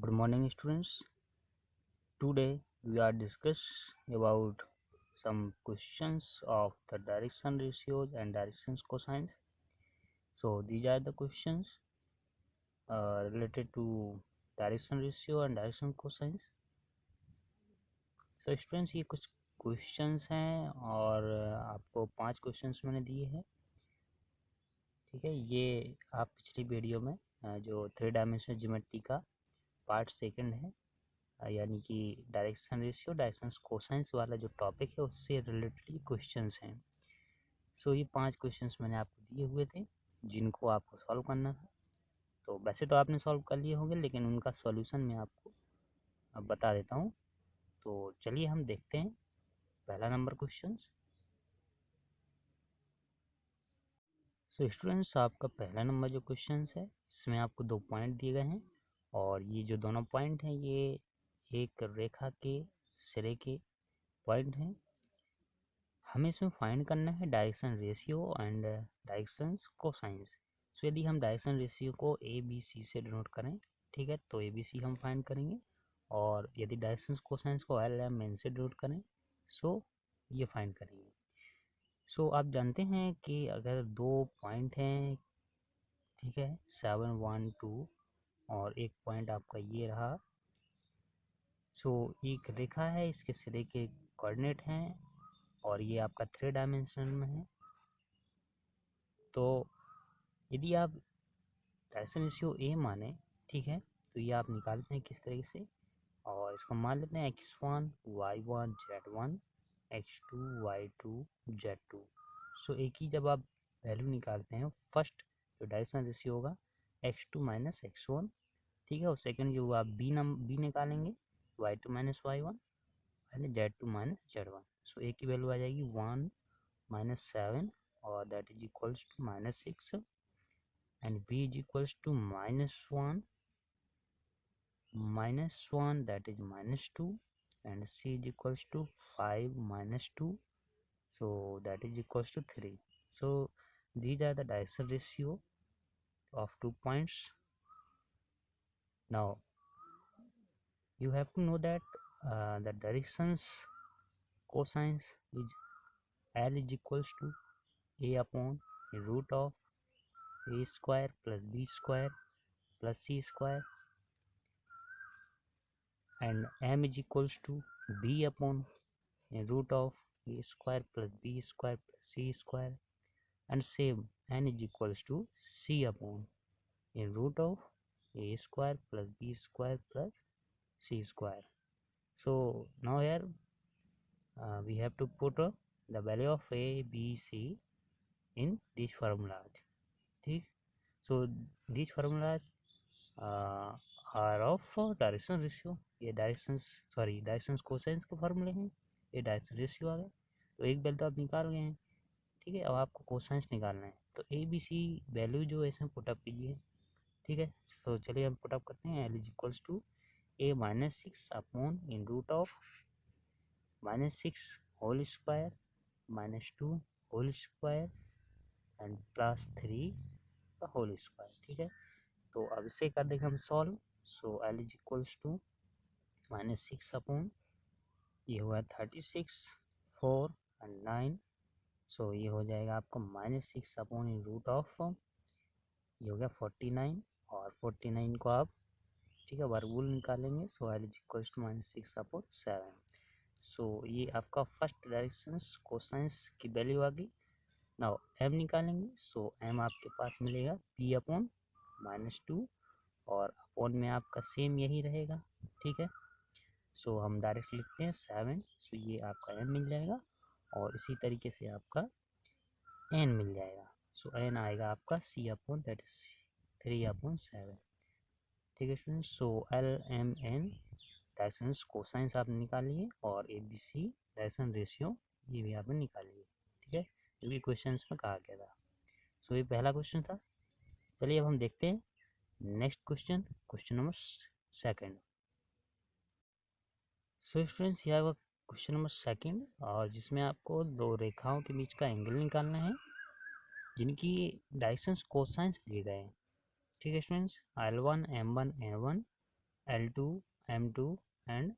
Good morning, students. Today we are discuss about some questions of the direction ratios and directions cosines. So these are the questions related to direction ratio and direction cosines. So students, ये कुछ questions हैं और आपको 5 questions मैंने दिए हैं. ठीक है, ये आप पिछली वीडियो में जो 3 डायमेंशनल ज्योमेट्री का पार्ट सेकंड है, यानी कि डायरेक्शन रेशियो डायरेक्शन कोसाइंस वाला जो टॉपिक है उससे रिलेटेड क्वेश्चंस हैं. सो ये 5 क्वेश्चंस मैंने आपको दिए हुए थे जिनको आपको सॉल्व करना था. तो वैसे तो आपने सॉल्व कर लिए होंगे, लेकिन उनका सॉल्यूशन मैं आपको अब बता देता हूँ. तो चलिए हम देखते हैं पहला नंबर क्वेश्चंस. सो स्टूडेंट्स, आपका पहला नंबर जो क्वेश्चंस है इसमें आपको 2 पॉइंट दिए गए हैं और ये जो दोनों पॉइंट हैं ये एक रेखा के सिरे के पॉइंट हैं. हमें इसमें फाइंड करना है direction ratio and direction cosines. So यदि हम डायरेक्शन रेशियो को ए बी सी से डिनोट करें, ठीक है, तो ए बी सी हम फाइंड करेंगे. और यदि डायरेक्शन कोसाइंस को एल एम एन से डिनोट करें, सो ये फाइंड करेंगे. सो आप जानते हैं कि अगर 2 पॉइंट हैं, ठीक है, 7 1 2, और एक पॉइंट आपका ये रहा. सो एक रेखा है, इसके सिरे के कोऑर्डिनेट हैं और ये आपका 3 डायमेंशनल में है. तो यदि आप डायरेक्शन रेशियो ए माने, ठीक है, तो ये आप निकालते हैं किस तरीके से, और इसका मान लेते हैं x1 y1 z1 x2 y2 z2. सो एक ही जब आप वैल्यू निकालते हैं, फर्स्ट जो डायरेक्शन रेशियो होगा x2 माइनस x1, ठीक है, और सेकंड जो आप बी निकालेंगे y2 minus y1 and z2 minus z1. So A की वैल्यू आ जाएगी 1 माइनस 7 और that is equals to minus 6, and b is equals to minus 1 that is minus 2, and c is equals to 5 minus 2, so that is equals to 3. So these are the direction ratio of 2 points. Now you have to know that the directions cosines is L is equals to a upon root of a square plus b square plus c square, and m is equals to b upon a root of a square plus b square plus c square, and same n is equals to c upon a root of a square plus b square plus c square. So now here we have to put the value of a b c in these formulas. ठीक, so these formulas are of direction ratio. ये direction cosines के फॉर्मूले हैं, ये direction ratio आ गए. तो एक value तो आप निकाल गए हैं, ठीक है. अब आपको कोसाइंस निकालना है, तो ए बी सी वैल्यू जो है इसमें पुटअप कीजिए, ठीक है. तो चलिए हम पुटअप करते हैं. L is equals to A minus 6 upon in root of minus 6 whole square minus 2 whole square and plus 3 का होल स्क्वायर, ठीक है. तो अब इसे कर देंगे हम solve. So L is equals to minus 6 upon, ये हुआ 36 4 एंड 9. सो ये हो जाएगा आपका minus 6 upon in root of, ये हो गया 49, और 49 को आप, ठीक है, वर्गमूल निकालेंगे. So L is equals to minus 6 upon 7. So ये आपका फर्स्ट डायरेक्शन कोसाइंस की वैल्यू आ गई. नाउ एम निकालेंगे. सो एम आपके पास मिलेगा पी अपॉन माइनस 2, और अपॉन में आपका सेम यही रहेगा, ठीक है. सो हम डायरेक्ट लिखते हैं 7. सो ये आपका एम मिल जाएगा, और इसी तरीके से आपका एन मिल जाएगा. सो एन आएगा आपका C upon that is 3 upon 7, ठीक है student. So L M N direction cosines आपने निकाल लिए, और A B C direction ratio ये भी आपने निकाल लिए, ठीक है, जो कि क्वेश्चन में कहा गया था. सो ये पहला क्वेश्चन था. चलिए अब हम देखते हैं next question, question number second. So students, यह क्वेश्चन नंबर सेकंड, और जिसमें आपको 2 रेखाओं के बीच का एंगल निकालना है जिनकी डायरेक्शंस कोसाइंस दिए गए हैं, ठीक है students. L1 M1 N1 L2, M2 and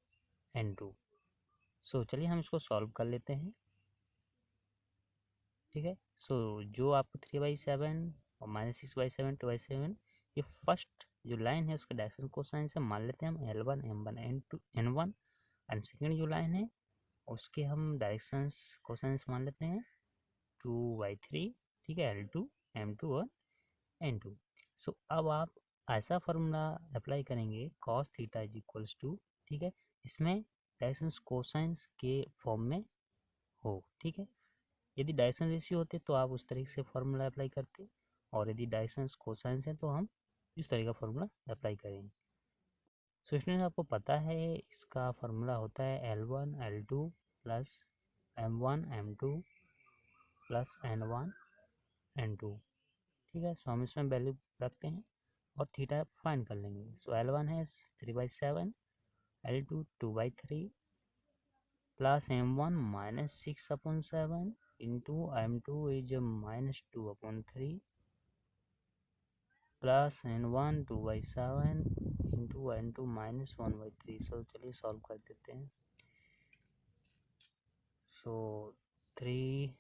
N2। सो चलिए हम इसको सॉल्व कर लेते हैं। ठीक है, सो जो आपको 3/7 और -6/7 2/7 ये फर्स्ट जो लाइन है उसके डायरेक्शन कोसाइन से मान लेते हैं हम L1 M1 N2 N1, and second जो लाइन है उसके हम डायरेक्शंस कोसाइंस मान लेते हैं 2/3। ठीक है, L2 M2 और N2। सो अब आप ऐसा फार्मूला अप्लाई करेंगे cos theta is equals to, ठीक है, इसमें डायरेक्शंस कोसाइंस के फॉर्म में हो। ठीक है, यदि डायरेक्शन रेशियो होते तो आप उस तरीके से फार्मूला अप्लाई करते, और यदि डायरेक्शंस कोसाइंस है तो हम इस तरह का फार्मूला अप्लाई करेंगे। सो स्टूडेंट आपको पता है इसका फार्मूला होता है L1 L2 plus M1 M2 plus N1 N2। ठीक है, सो हम इसमें वैल्यू रखते हैं और थीटा फाइंड कर लेंगे। सो L1 है 3/7, L2 2/3 plus M1 -6/7 into M2 is -2/3 plus N1 2/7 into N2 -1/3। सो चलिए सॉल्व कर देते हैं। सो 3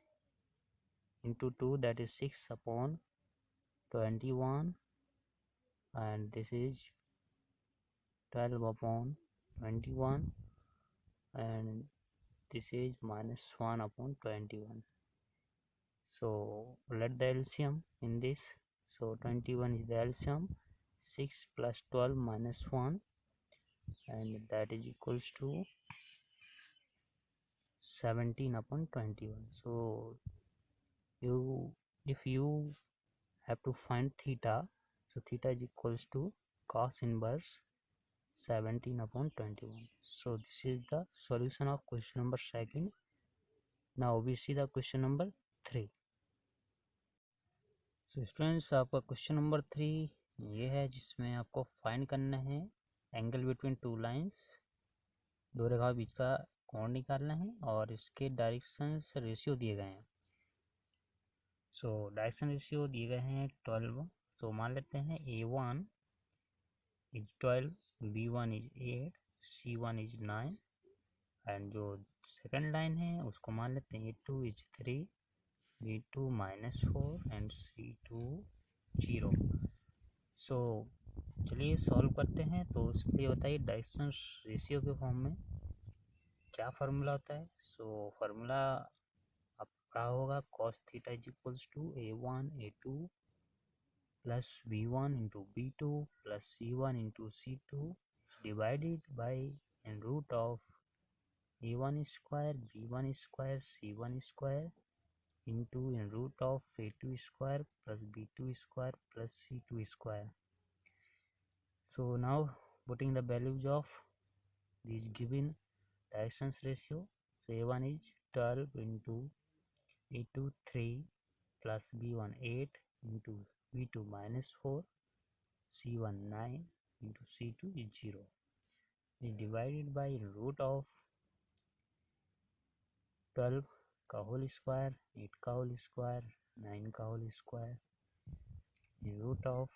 into 2 that is 6/21, and this is 12/21, and this is -1/21. So let the LCM in this. So 21 is the LCM, 6 plus 12 minus 1, and that is equals to 17/21. So if you have to find theta, so theta is equals to cos inverse 17/21. So this is the solution of question number 2. Now we see the question number 3. So students आपका question number 3 ये है जिसमें आपको find करना है angle between two lines, दो रेखाओं बीच का कोण निकालना है, और इसके डायरेक्शंस रेशियो दिए गए हैं। सो डायरेक्शन रेशियो दिए गए हैं 12। सो मान लेते हैं A1 is 12, B1 is 8, C1 is 9, and जो सेकंड लाइन है उसको मान लेते हैं A2 is 3, B2 -4 and C2 0। सो चलिए सॉल्व करते हैं। तो उसके लिए बताइए डायरेक्शन रेशियो के फॉर्म में क्या फार्मूला होता है। सो फार्मूला आपका पढ़ा होगा cos theta is equals to A1 A2 plus B1 into B2 plus C1 into C2 divided by and root of A1 square B1 square C1 square into in root of A2 square plus B2 square plus C2 square. So now putting the values of these given directions ratio, so A1 is 12 into A2 3 plus B1 8 into B2 -4, C1 9 into C2 is 0 is divided by root of 12 का whole square, 8 का whole square, 9 का whole square, root of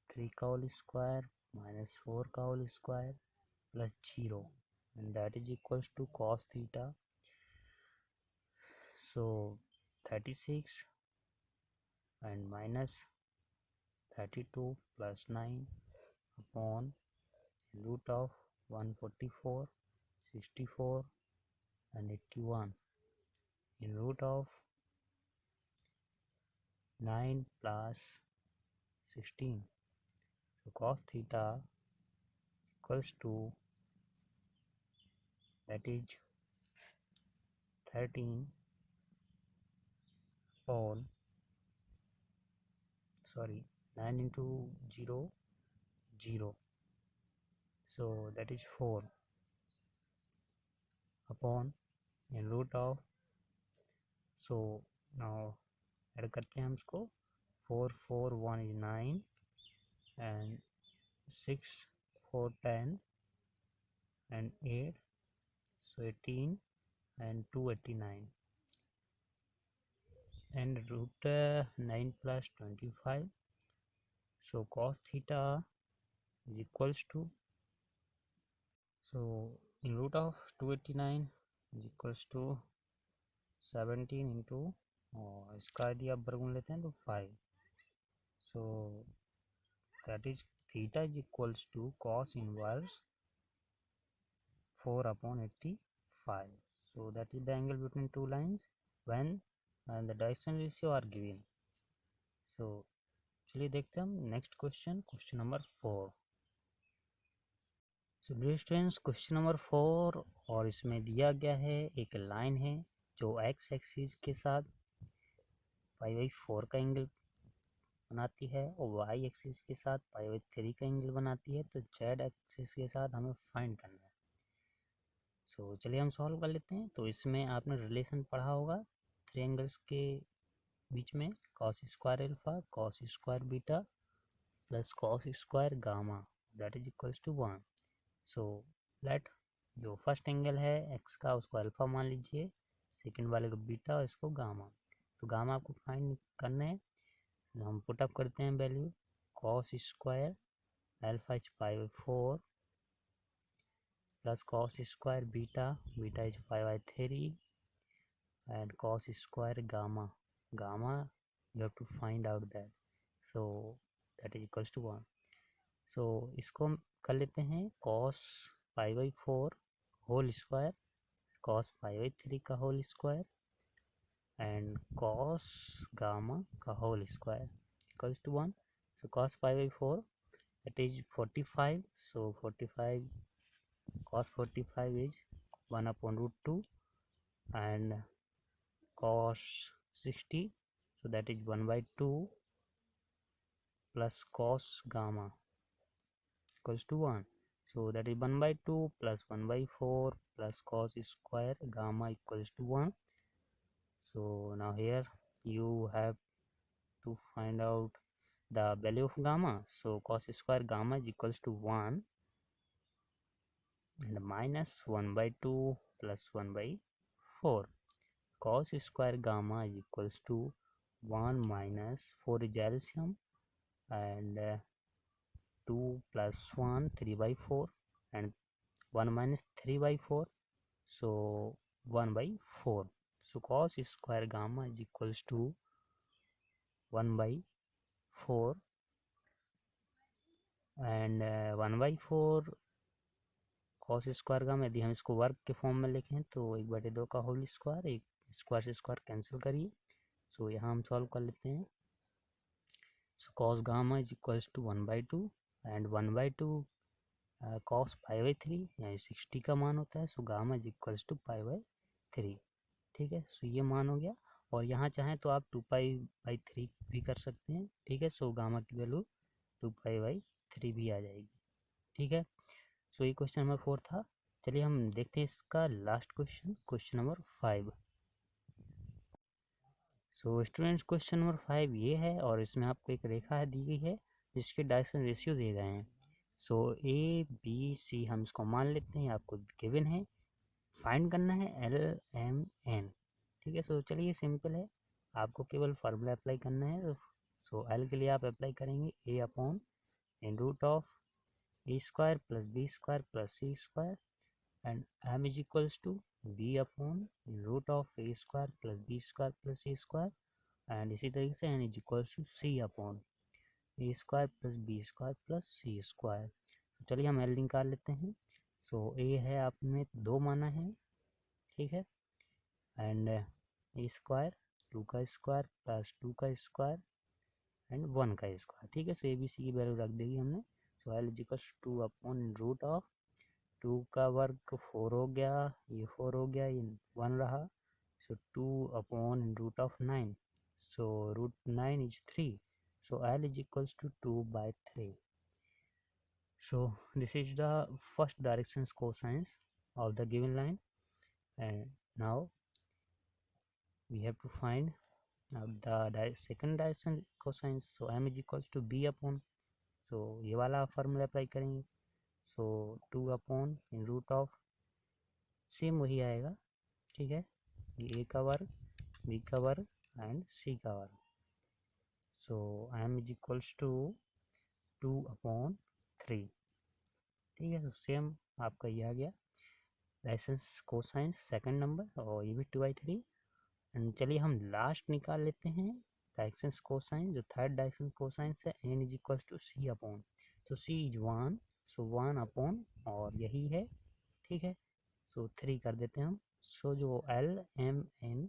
3 का whole square -4 का whole square plus 0, and that is equals to cos theta. So 36 and minus 32 plus 9 upon root of 144, 64 and 81 in root of 9 plus 16. So cos theta equals to, that is 13 upon, sorry, 9 into 0 0, so that is 4 upon in root of, so now add करते हैं हम इसको, 4 4 1 is 9 and 6 4 10 and 8, so 18 and 2 89 and root 9 plus 25. So cos theta is equals to So in root of 289 is equals to 17 into, और इसका यदि आप वर्गमूल लेते हैं तो 5, so that is theta is equals to cos inverse 4 upon 85. So that is the angle between two lines when the direction ratio are given. So चलिए देखते हैं हम next question, question number 4. So dear students, question number 4, और इसमें दिया गया है एक लाइन है जो एक्स एक्सिस के साथ π/4 का एंगल बनाती है और वाई एक्सिस के साथ π/3 का एंगल बनाती है. तो जेड एक्सिस के साथ हमें फाइंड करना है. सो चलिए हम सॉल्व कर लेते हैं. तो इसमें आपने रिलेशन पढ़ा होगा थ्री एंगल्स के बीच में, cos square alpha, cos square beta plus cos square gamma, that is equals to 1. So let जो फर्स्ट एंगल है एक्स का उसको अल्फा मान लीजिए, सेकंड वाले को बीटा और इसको गामा. तो गामा आपको फाइंड करना है. हम पुट अप करते हैं value. Cos square alpha is π/4 plus cos square beta, beta is π/3 and cos square gamma, gamma you have to find out that, so that is equals to 1. so इसको हम कर लेते हैं cos π/4 होल स्क्वायर, cos π/3 का whole square and cos gamma का whole square equals to 1. so cos π/4 that is 45, so 45 cos 45 is 1 upon root 2 and cos 60, so that is 1/2 plus cos gamma equals to 1. so that is 1/2 plus 1/4 plus cos square gamma equals to 1. so now here you have to find out the value of gamma. so cos square gamma is equals to 1 and minus 1/2 plus 1/4. cos square gamma is equals to 1 minus 4 is LCM and 2 plus 1 3/4 and 1 minus 3/4, so 1/4. so cos square gamma is equals to 1/4 and 1/4 cos square gamma. यदि हम इसको वर्ग के form में लिखें तो 1/2 का whole square, एक स्क्वायर से स्क्वायर कैंसिल करिए. सो यहाँ हम सॉल्व कर लेते हैं. so cos gamma is equals to 1/2 and 1/2 cos π/3 यानी 60 का मान होता है. So gamma is equals to π/3. ठीक है, सो ये मान हो गया. और यहाँ चाहें तो आप 2π/3 भी कर सकते हैं. ठीक है, सो गामा की वैल्यू 2π/3 भी आ जाएगी. ठीक है, सो ये क्वेश्चन नंबर 4 था. चलिए हम देखते हैं इसका last question, question number 5. So students, question number 5 ये है और इसमें आपको एक रेखा है दी गई है जिसके डायरेक्शन रेशियो दिए गए हैं. सो ए बी सी हम इसको मान लेते हैं, आपको गिवन है. फाइंड करना है एल एम एन. ठीक है, सो चलिए सिंपल है, आपको केवल फार्मूला अप्लाई करना है. सो एल के लिए आप अप्लाई करेंगे A upon in root of A square plus B square plus C square and M is equals to B upon in root of A square plus B square plus C square and इसी तरीके से N is equals to C upon A square plus B square plus C square. चलिए हम L निकाल लेते हैं. सो ए है आपने 2 माना है. ठीक है, एंड ए स्क्वायर 2 का स्क्वायर प्लस 2 का स्क्वायर एंड 1 का स्क्वायर. ठीक है, सो ए बी सी की वैल्यू रख देगी हमने. So L is equals 2 upon root of 2 का वर्ग 4 हो गया, ये 4 हो गया, ये 1 रहा. So 2 upon root of 9, so root 9 is 3. so L is equals to 2/3. so this is the first directions cosines of the given line and now we have to find out the second direction cosines. so M is equals to B upon, so ये वाला formula apply करेंगे. so 2 upon in root of same वही आएगा. ठीक है, ये A का वर्ग, B का वर्ग एंड C का वर्ग. so M is equals to 2/3. ठीक है, तो सेम आपका ये आ गया डायसेंस कोसाइंस सेकंड नंबर, और ये भी 2/3। एंड चलिए हम लास्ट निकाल लेते हैं डायसेंस कोसाइन, जो थर्ड डायसेंस कोसाइंस है, n is equal to c upon, so c is 1, so 1 upon, और यही है, ठीक है। सो 3 कर देते हैं हम। सो जो l m n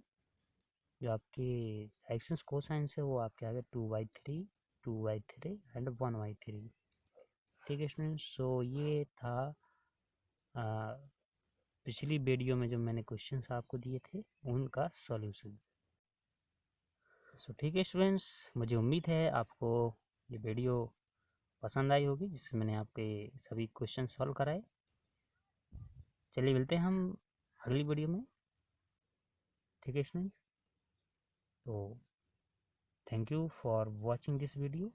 जो आपके डायसेंस कोसाइंस है वो आपके आ गए 2/3, 2/3 एंड 1/3, ठीक है स्टूडेंट्स। सो ये था पिछली वीडियो में जो मैंने क्वेश्चंस आपको दिए थे उनका सॉल्यूशन। सो ठीक है स्टूडेंट्स, मुझे उम्मीद है आपको ये वीडियो पसंद आई होगी, जिससे मैंने आपके सभी क्वेश्चन सॉल्व कराए। चलिए मिलते हैं हम अगली वीडियो में, ठीक है स्टूडेंट्स। तो thank you for watching this video.